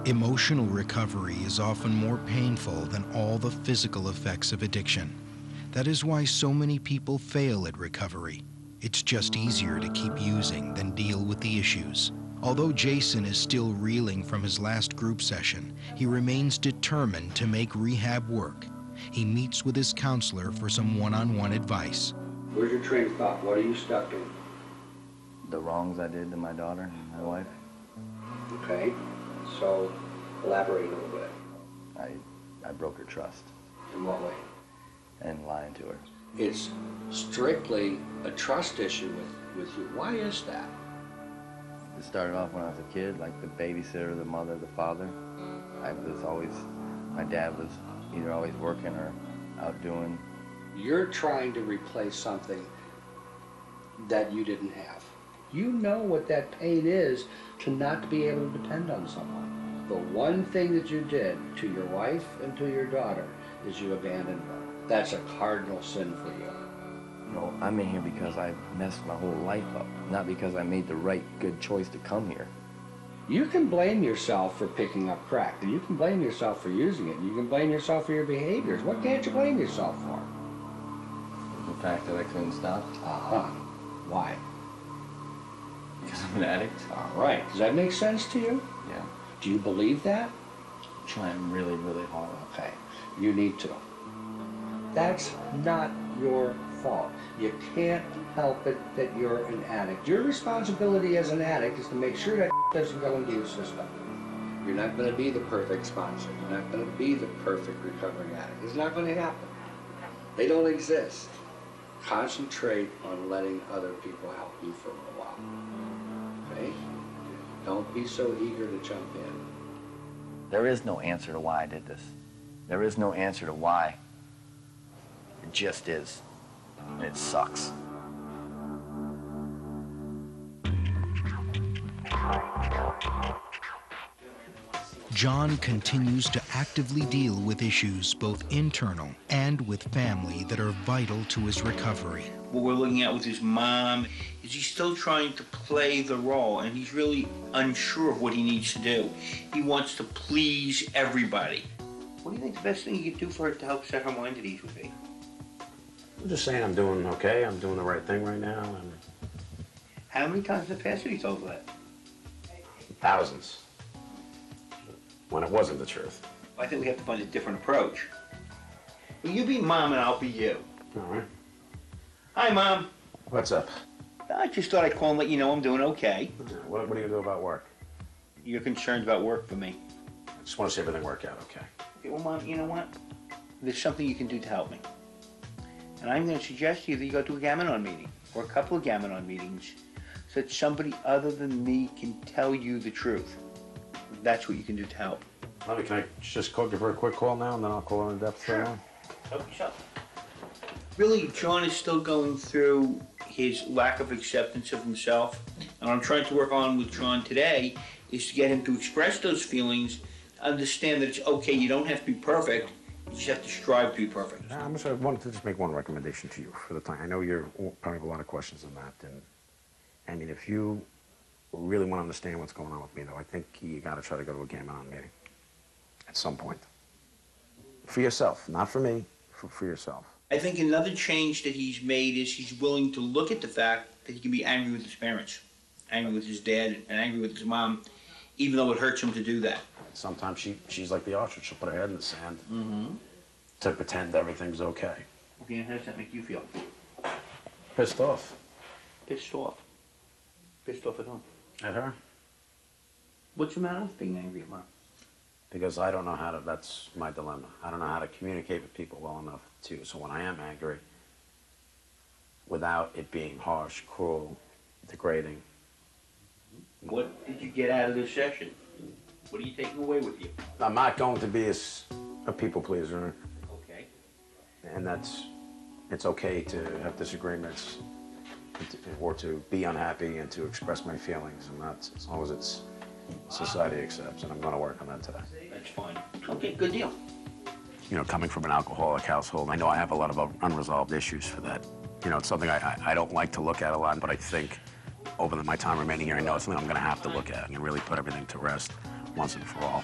Emotional recovery is often more painful than all the physical effects of addiction. That is why so many people fail at recovery. It's just easier to keep using than deal with the issues. Although Jason is still reeling from his last group session, he remains determined to make rehab work. He meets with his counselor for some one-on-one advice. Where's your train of thought? What are you stuck in? The wrongs I did to my daughter and my wife. Okay, so elaborate a little bit. I broke her trust. In what way? And lying to her. It's strictly a trust issue with you. Why is that? It started off when I was a kid, like the babysitter, the mother, the father. My dad was either always working or out doing. You're trying to replace something that you didn't have. You know what that pain is to not be able to depend on someone. The one thing that you did to your wife and to your daughter is you abandoned them. That's a cardinal sin for you. No, I'm in here because I messed my whole life up, not because I made the right, good choice to come here. You can blame yourself for picking up crack. You can blame yourself for using it. You can blame yourself for your behaviors. What can't you blame yourself for? The fact that I couldn't stop. Uh-huh. Why? Because I'm an addict. All right. Does that make sense to you? Yeah. Do you believe that? I'm trying really, really hard. Okay. You need to. That's not your fault. You can't help it that you're an addict. Your responsibility as an addict is to make sure that doesn't go into your system. You're not going to be the perfect sponsor. You're not going to be the perfect recovering addict. It's not going to happen. They don't exist. Concentrate on letting other people help you for a while. Okay? Don't be so eager to jump in. There is no answer to why I did this. There is no answer to why. It just is. And it sucks. John continues to actively deal with issues both internal and with family that are vital to his recovery. What we're looking at with his mom is he's still trying to play the role, and he's really unsure of what he needs to do. He wants to please everybody. What do you think the best thing you could do for her to help set her mind at ease would be? I'm just saying I'm doing okay. I'm doing the right thing right now. And How many times in the past have you told her that? thousands. When it wasn't the truth. I think we have to find a different approach. Well, you be Mom and I'll be you. All right. Hi, Mom. What's up? I just thought I'd call and let you know I'm doing okay. What are you going to do about work? You're concerned about work for me. I just want to see everything work out okay. Okay, well, Mom, you know what? There's something you can do to help me. And I'm going to suggest to you that you go to a Gam-Anon meeting, or a couple of Gam-Anon meetings, so that somebody other than me can tell you the truth. That's what you can do to help. Honey, can I just give her a quick call now, and then I'll call her in depth? Sure. Help yourself. Really, John is still going through his lack of acceptance of himself. And what I'm trying to work on with John today is to get him to express those feelings, understand that it's okay, you don't have to be perfect, you just have to strive to be perfect. I wanted to just make one recommendation to you for the time. I know you're probably have a lot of questions on that. And I mean, if you really want to understand what's going on with me, though, I think you got to try to go to a Gam-Anon meeting at some point. For yourself, not for me, for yourself. I think another change that he's made is he's willing to look at the fact that he can be angry with his parents, angry with his dad, and angry with his mom, even though it hurts him to do that. Sometimes she's like the ostrich. She'll put her head in the sand to pretend everything's okay. Okay, and how does that make you feel? Pissed off. Pissed off. Pissed off at whom? At her. What's the matter with being angry at Mom? Because I don't know how to, that's my dilemma. I don't know how to communicate with people well enough to, so when I am angry, without it being harsh, cruel, degrading. What did you get out of this session? What are you taking away with you? I'm not going to be a people pleaser. Okay. And it's okay to have disagreements or to be unhappy and to express my feelings, and that's as long as it's society accepts, and I'm going to work on that today. That's fine. Okay, good deal. You know, coming from an alcoholic household, I know I have a lot of unresolved issues for that. You know, it's something I don't like to look at a lot, but I think over my time remaining here, I know it's something I'm going to have to look at and really put everything to rest once and for all.